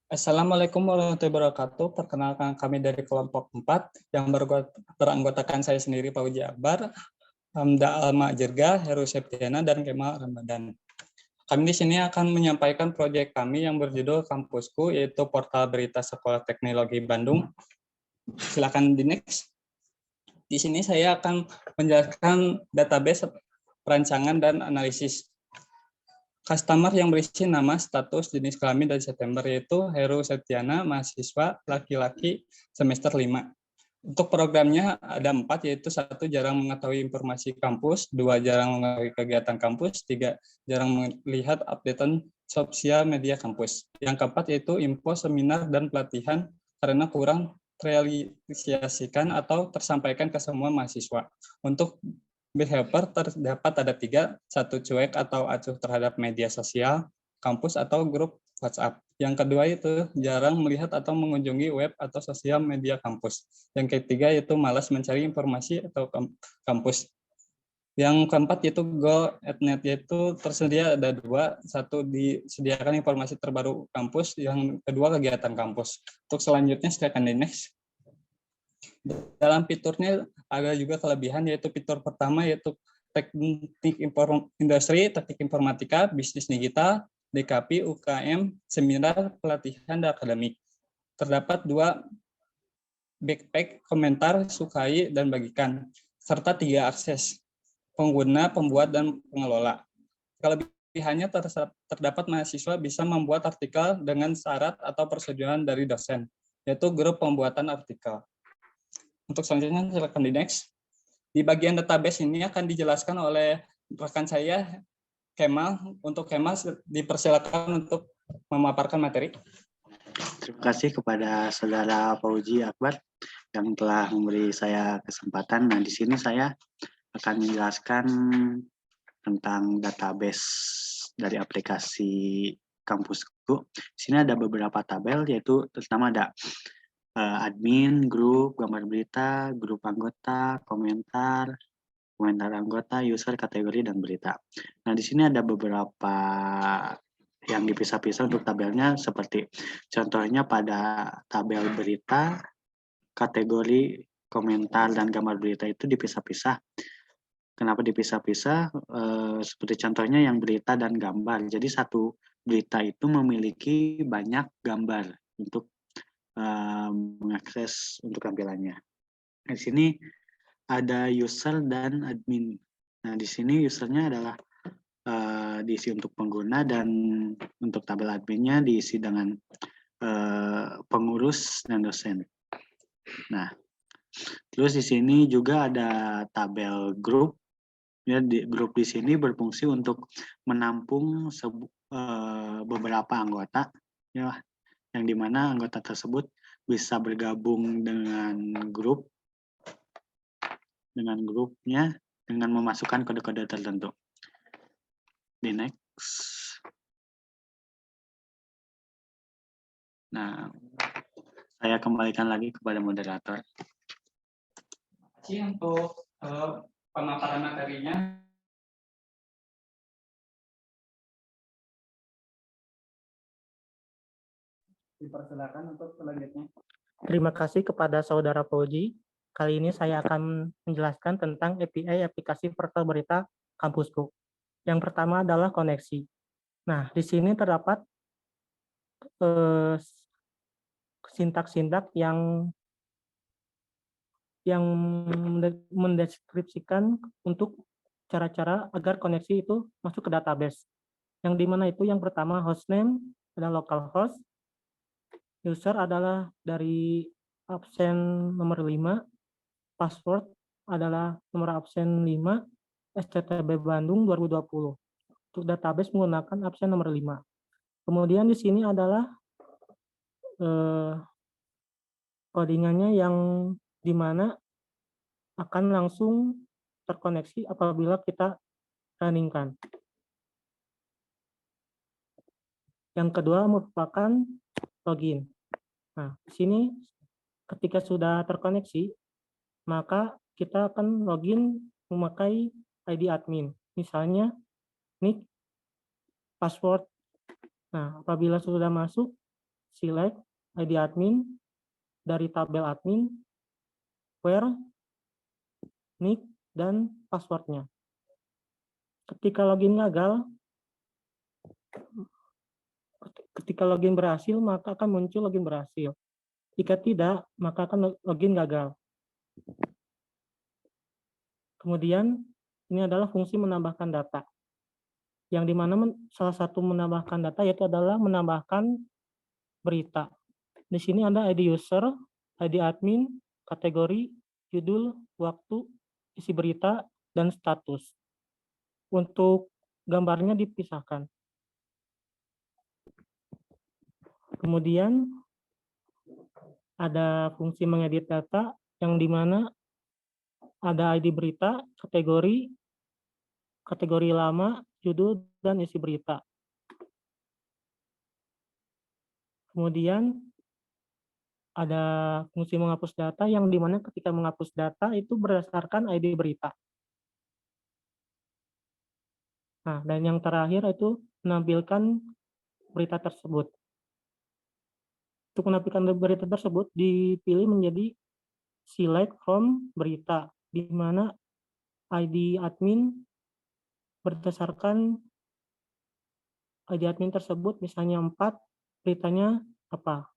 Assalamualaikum warahmatullahi wabarakatuh. Perkenalkan kami dari kelompok 4 yang beranggotakan saya sendiri, Pak Uji Akbar, Hamda Alma Jirga, Heru Septiana, dan Kemal Ramadan. Kami di sini akan menyampaikan proyek kami yang berjudul Kampusku, yaitu portal berita Sekolah Teknologi Bandung. Silakan di next. Di sini saya akan menjelaskan database, perancangan, dan analisis. Customer yang berisi nama, status, jenis kelamin, dan September, yaitu Heru Septiana, mahasiswa, laki-laki, semester 5. Untuk programnya ada 4, yaitu 1 jarang mengetahui informasi kampus, 2 jarang mengetahui kegiatan kampus, 3 jarang melihat updatean sosial media kampus. Yang keempat yaitu info, seminar, dan pelatihan karena kurang terrealisasikan atau tersampaikan ke semua mahasiswa. Untuk behavior terdapat ada 3, 1 cuek atau acuh terhadap media sosial, kampus atau grup WhatsApp. Yang kedua itu jarang melihat atau mengunjungi web atau sosial media kampus. Yang ketiga itu malas mencari informasi atau kampus. Yang keempat yaitu go@net, yaitu tersedia ada 2, 1 disediakan informasi terbaru kampus, yang kedua kegiatan kampus. Untuk selanjutnya silakan di next. Dalam fiturnya ada juga kelebihan, yaitu fitur pertama yaitu teknik industri, teknik informatika, bisnis digital, DKP, UKM, seminar, pelatihan, dan akademik. Terdapat 2 backpack, komentar, sukai, dan bagikan, serta 3 akses, pengguna, pembuat, dan pengelola. Kelebihannya terdapat mahasiswa bisa membuat artikel dengan syarat atau persetujuan dari dosen, yaitu grup pembuatan artikel. Untuk selanjutnya silakan di next. Di bagian database ini akan dijelaskan oleh rekan saya, Kemal. Untuk Kemal dipersilakan untuk memaparkan materi. Terima kasih kepada Saudara Fauzi Akbar yang telah memberi saya kesempatan. Nah, di sini saya akan menjelaskan tentang database dari aplikasi Kampusku. Di sini ada beberapa tabel, yaitu pertama ada admin, grup, gambar berita, grup anggota, komentar anggota, user, kategori, dan berita. Nah, di sini ada beberapa yang dipisah-pisah untuk tabelnya, seperti contohnya pada tabel berita, kategori, komentar, dan gambar berita itu dipisah-pisah. Kenapa dipisah-pisah? Seperti contohnya yang berita dan gambar. Jadi satu berita itu memiliki banyak gambar untuk mengakses untuk tampilannya. Di sini ada user dan admin. Nah, di sini usernya adalah diisi untuk pengguna, dan untuk tabel adminnya diisi dengan pengurus dan dosen. Nah, terus di sini juga ada tabel grup. Ya, grup di sini berfungsi untuk menampung beberapa anggota, ya, yang dimana anggota tersebut bisa bergabung dengan grupnya dengan memasukkan kode-kode tertentu. Di next. Nah, saya kembalikan lagi kepada moderator. Terima kasih untuk pemaparan materinya. Dipersilakan untuk selanjutnya. Terima kasih kepada Saudara Fauzi. Kali ini saya akan menjelaskan tentang API aplikasi portal berita Kampusku. Yang pertama adalah koneksi. Nah, di sini terdapat sintak-sintak yang mendeskripsikan untuk cara-cara agar koneksi itu masuk ke database. Yang dimana itu yang pertama hostname adalah localhost, user adalah dari absen nomor 5, password adalah nomor absen 5, STTB Bandung 2020. Untuk database menggunakan absen nomor 5. Kemudian di sini adalah codingannya yang dimana akan langsung terkoneksi apabila kita runningkan. Yang kedua merupakan login. Nah, di sini ketika sudah terkoneksi, maka kita akan login memakai ID admin. Misalnya, nick, password. Nah, apabila sudah masuk, select ID admin dari tabel admin, where, nick, dan passwordnya. Ketika login berhasil, maka akan muncul login berhasil. Jika tidak, maka akan login gagal. Kemudian, ini adalah fungsi menambahkan data. Yang dimana salah satu menambahkan data yaitu adalah menambahkan berita. Di sini ada ID user, ID admin, kategori, judul, waktu, isi berita, dan status. Untuk gambarnya dipisahkan. Kemudian ada fungsi mengedit data yang dimana ada ID berita, kategori lama, judul, dan isi berita. Kemudian ada fungsi menghapus data yang dimana ketika menghapus data itu berdasarkan ID berita. Nah, dan yang terakhir itu menampilkan berita tersebut. Untuk menampilkan berita tersebut dipilih menjadi select from berita, di mana ID admin berdasarkan ID admin tersebut, misalnya 4, beritanya apa.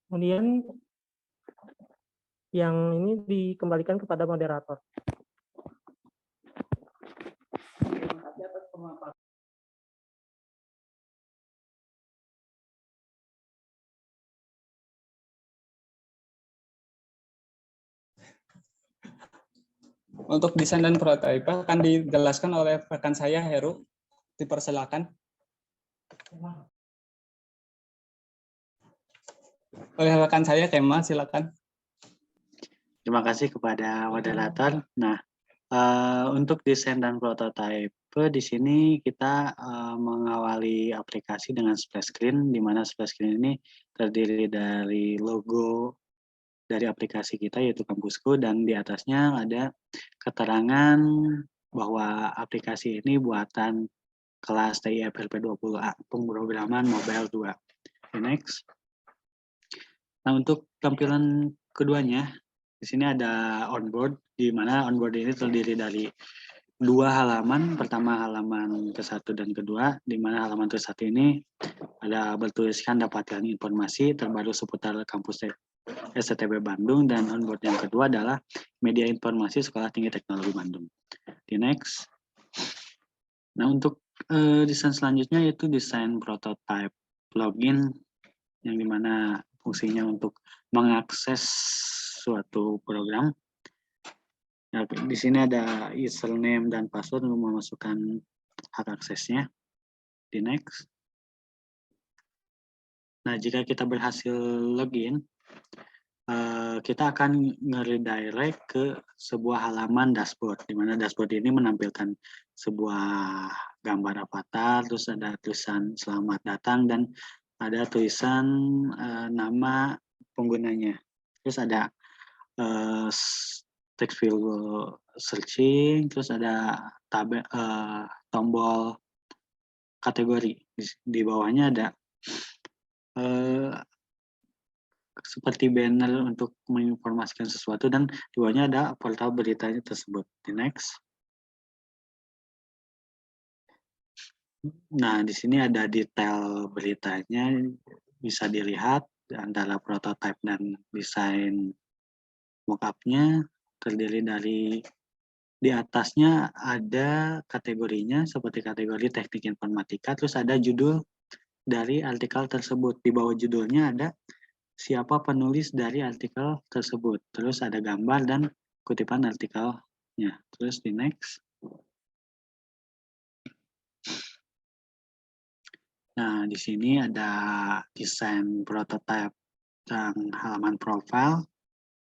Kemudian yang ini dikembalikan kepada moderator. Terima kasih atas pemaparan. Untuk desain dan prototipe akan dijelaskan oleh rekan saya Heru. Dipersilakan. Oleh rekan saya Kemal, silakan. Terima kasih kepada moderator. Nah, untuk desain dan prototipe di sini kita mengawali aplikasi dengan splash screen, di mana splash screen ini terdiri dari logo dari aplikasi kita yaitu Kampusku, dan di atasnya ada keterangan bahwa aplikasi ini buatan kelas TIF LP20A, pemrograman mobile 2. Next. Nah, untuk tampilan keduanya, di sini ada onboard, di mana onboard ini terdiri dari 2 halaman. Pertama halaman ke-1 dan ke-2, di mana halaman ke-1 ini ada bertuliskan dapatkan informasi terbaru seputar kampus STTB Bandung, dan onboard yang kedua adalah media informasi Sekolah Tinggi Teknologi Bandung. Di next. Nah, untuk desain selanjutnya yaitu desain prototype login, yang dimana fungsinya untuk mengakses suatu program. Nah, di sini ada username dan password untuk memasukkan hak aksesnya. Di next. Nah, jika kita berhasil login, kita akan nge-redirect ke sebuah halaman dashboard, di mana dashboard ini menampilkan sebuah gambar avatar, terus ada tulisan selamat datang, dan ada tulisan nama penggunanya. Terus ada text field searching, terus ada tombol kategori. Di bawahnya ada seperti banner untuk menginformasikan sesuatu, dan di bawahnya ada portal beritanya tersebut. Di next. Nah, di sini ada detail beritanya, bisa dilihat antara prototipe dan desain mock-up-nya, terdiri dari di atasnya ada kategorinya seperti kategori teknik informatika, terus ada judul dari artikel tersebut. Di bawah judulnya ada siapa penulis dari artikel tersebut. Terus ada gambar dan kutipan artikelnya. Terus di next. Nah, di sini ada desain prototipe dan halaman profile.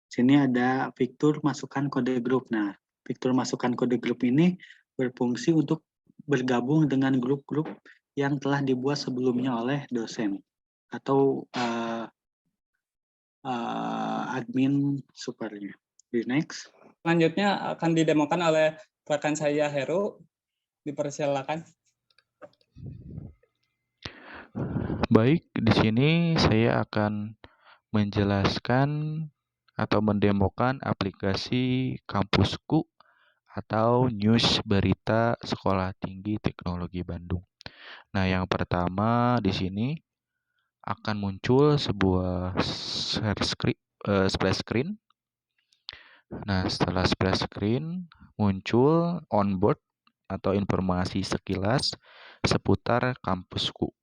Sini ada fitur masukkan kode grup. Nah, fitur masukkan kode grup ini berfungsi untuk bergabung dengan grup-grup yang telah dibuat sebelumnya oleh dosen atau admin supernya. Di next. Selanjutnya akan didemokan oleh rekan saya Heru. Dipersilakan. Baik, di sini saya akan menjelaskan atau mendemokan aplikasi Kampusku atau news berita Sekolah Tinggi Teknologi Bandung. Nah, yang pertama di sini akan muncul sebuah splash screen. Nah, setelah splash screen muncul onboard atau informasi sekilas seputar kampusku.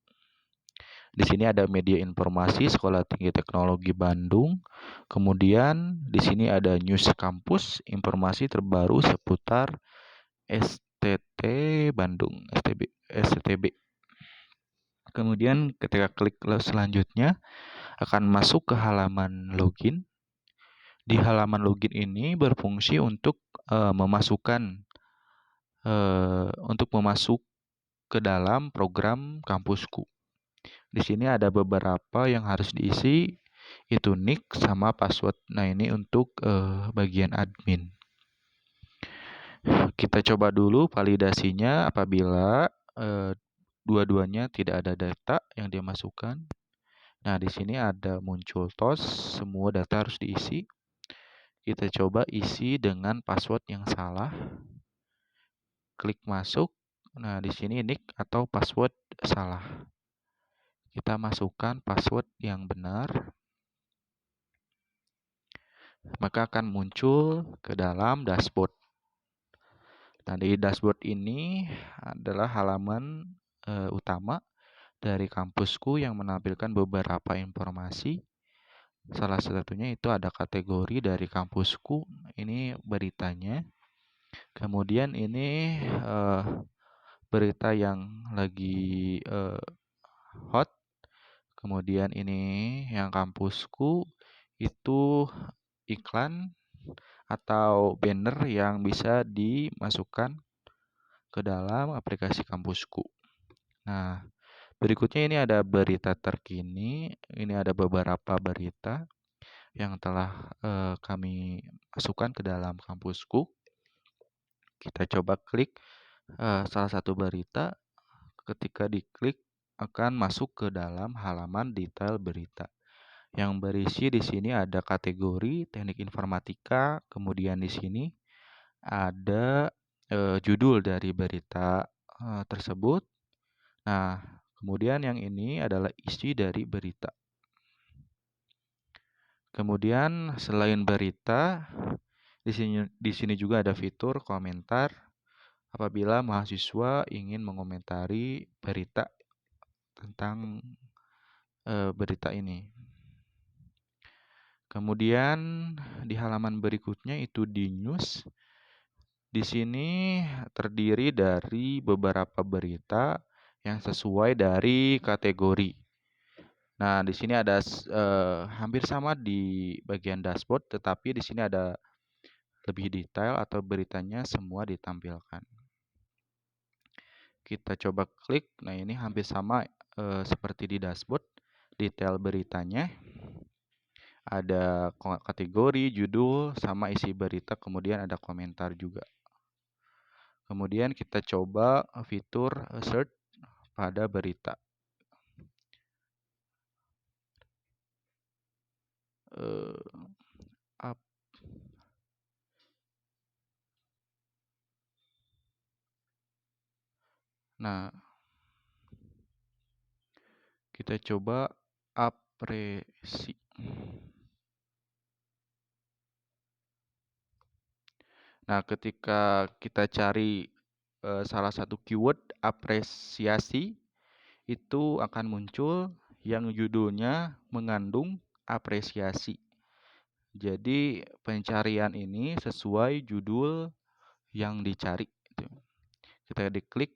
Di sini ada media informasi Sekolah Tinggi Teknologi Bandung. Kemudian di sini ada news kampus, informasi terbaru seputar STT Bandung, STTB. Kemudian ketika klik selanjutnya akan masuk ke halaman login. Di halaman login ini berfungsi untuk untuk masuk ke dalam program kampusku. Di sini ada beberapa yang harus diisi, itu nick sama password. Nah, ini untuk bagian admin. Kita coba dulu validasinya apabila dua-duanya tidak ada data yang dia masukkan. Nah, di sini ada muncul tos, semua data harus diisi. Kita coba isi dengan password yang salah. Klik masuk. Nah, di sini nick atau password salah. Kita masukkan password yang benar. Maka akan muncul ke dalam dashboard. Nah, di dashboard ini adalah halaman utama dari kampusku yang menampilkan beberapa informasi. Salah satunya itu ada kategori dari kampusku, ini beritanya. Kemudian ini berita yang lagi hot. Kemudian ini yang kampusku itu iklan atau banner yang bisa dimasukkan ke dalam aplikasi kampusku. Nah, berikutnya ini ada berita terkini. Ini ada beberapa berita yang telah kami masukkan ke dalam kampusku. Kita coba klik salah satu berita. Ketika diklik akan masuk ke dalam halaman detail berita. Yang berisi di sini ada kategori teknik informatika, kemudian di sini ada judul dari berita tersebut. Nah, kemudian yang ini adalah isi dari berita. Kemudian selain berita, di sini juga ada fitur komentar apabila mahasiswa ingin mengomentari berita tentang berita ini. Kemudian di halaman berikutnya itu di news. Di sini terdiri dari beberapa berita yang sesuai dari kategori. Nah, di sini ada hampir sama di bagian dashboard, tetapi di sini ada lebih detail atau beritanya semua ditampilkan. Kita coba klik. Nah, ini hampir sama seperti di dashboard, detail beritanya. Ada kategori, judul, sama isi berita, kemudian ada komentar juga. Kemudian kita coba fitur search pada berita. Nah, kita coba apresi. Nah, ketika kita cari salah satu keyword apresiasi, itu akan muncul yang judulnya mengandung apresiasi. Jadi pencarian ini sesuai judul yang dicari. Kita diklik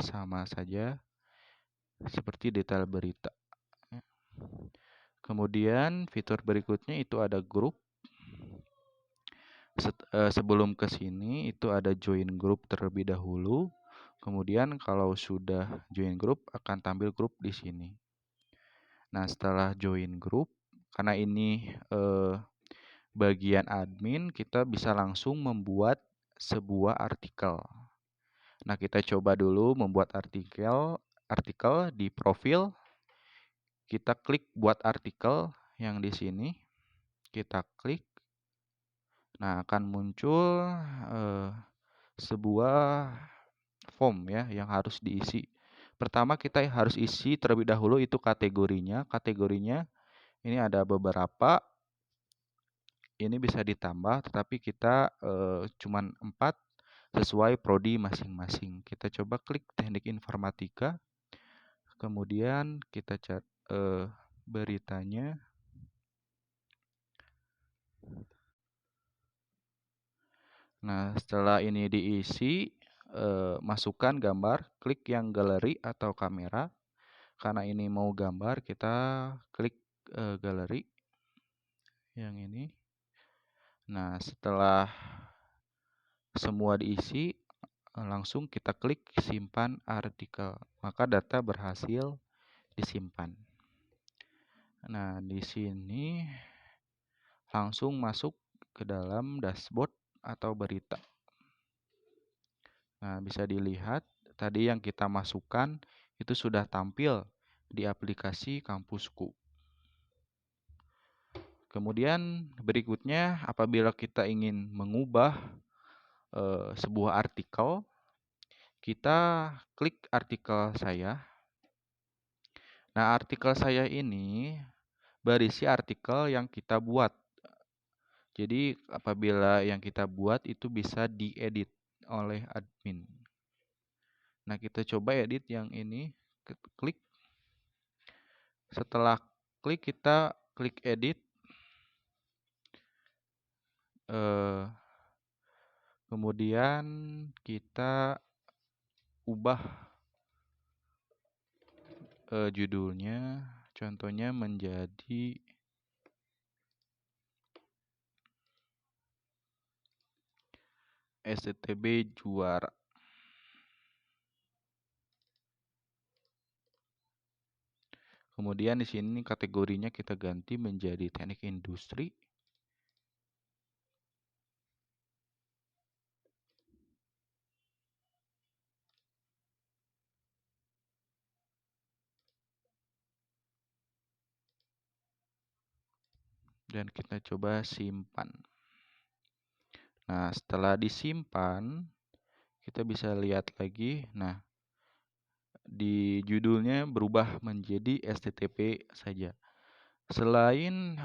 sama saja seperti detail berita. Kemudian fitur berikutnya itu ada grup. Sebelum ke sini itu ada join group terlebih dahulu. Kemudian kalau sudah join group akan tampil grup di sini. Nah, setelah join group, karena ini bagian admin, kita bisa langsung membuat sebuah artikel. Nah, kita coba dulu membuat artikel di profil. kita klik buat artikel yang di sini. Kita klik. Nah, akan muncul sebuah form ya yang harus diisi. Pertama kita harus isi terlebih dahulu itu kategorinya. Kategorinya ini ada beberapa. Ini bisa ditambah, tetapi kita cuman 4 sesuai prodi masing-masing. Kita coba klik teknik informatika. Kemudian kita cari beritanya. Nah, setelah ini diisi, masukkan gambar, klik yang galeri atau kamera. Karena ini mau gambar, kita klik galeri yang ini. Nah, setelah semua diisi, langsung kita klik simpan artikel. Maka data berhasil disimpan. Nah, di sini langsung masuk ke dalam dashboard atau berita. Nah, bisa dilihat tadi yang kita masukkan itu sudah tampil di aplikasi Kampusku. Kemudian berikutnya apabila kita ingin mengubah sebuah artikel, kita klik artikel saya. Nah, artikel saya ini berisi artikel yang kita buat. Jadi apabila yang kita buat itu bisa diedit oleh admin. Nah, kita coba edit yang ini, klik. Setelah klik, kita klik edit. Kemudian kita ubah judulnya, contohnya menjadi STTB juara. Kemudian di sini kategorinya kita ganti menjadi teknik industri. Dan kita coba simpan. Nah, setelah disimpan, kita bisa lihat lagi. Nah, di judulnya berubah menjadi STTP saja. Selain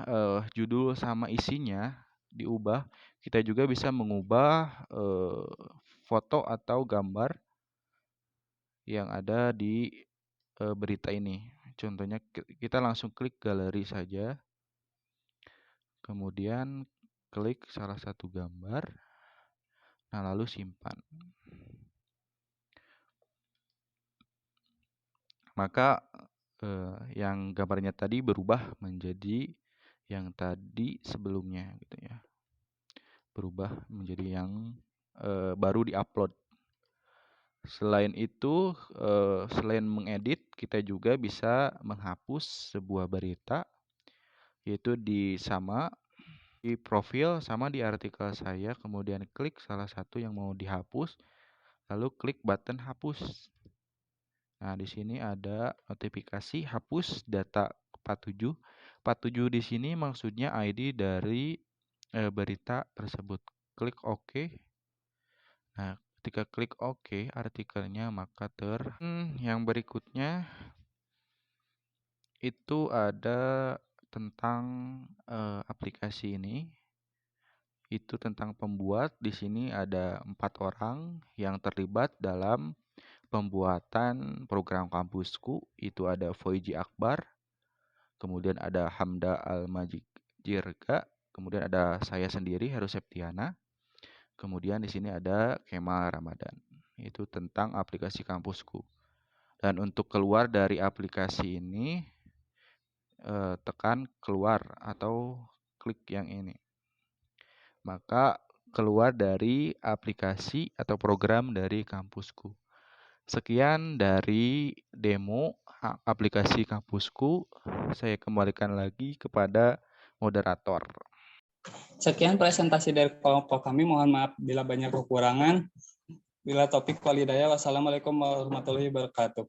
judul sama isinya diubah, kita juga bisa mengubah foto atau gambar yang ada di berita ini. Contohnya kita langsung klik galeri saja. Kemudian klik salah satu gambar. Nah, lalu simpan. Maka yang gambarnya tadi berubah menjadi yang tadi sebelumnya gitu ya. Berubah menjadi yang baru diupload. Selain itu, selain mengedit, kita juga bisa menghapus sebuah berita, yaitu di profil sama di artikel saya, kemudian klik salah satu yang mau dihapus, lalu klik button hapus. Nah, di sini ada notifikasi hapus data 47. 47 di sini maksudnya ID dari berita tersebut. Klik OK. Nah, ketika klik OK artikelnya maka yang berikutnya itu ada tentang aplikasi ini. Itu tentang pembuat. Di sini ada 4 orang yang terlibat dalam pembuatan program Kampusku. Itu ada Foiji Akbar, kemudian ada Hamda Al-Majirga, kemudian ada saya sendiri Heru Septiana. Kemudian di sini ada Kemal Ramadan. Itu tentang aplikasi Kampusku. Dan untuk keluar dari aplikasi ini, tekan keluar atau klik yang ini. Maka keluar dari aplikasi atau program dari Kampusku. Sekian dari demo aplikasi Kampusku. Saya kembalikan lagi kepada moderator. Sekian presentasi dari kelompok kami. Mohon maaf bila banyak kekurangan. Bila topik walidaya, wassalamualaikum warahmatullahi wabarakatuh.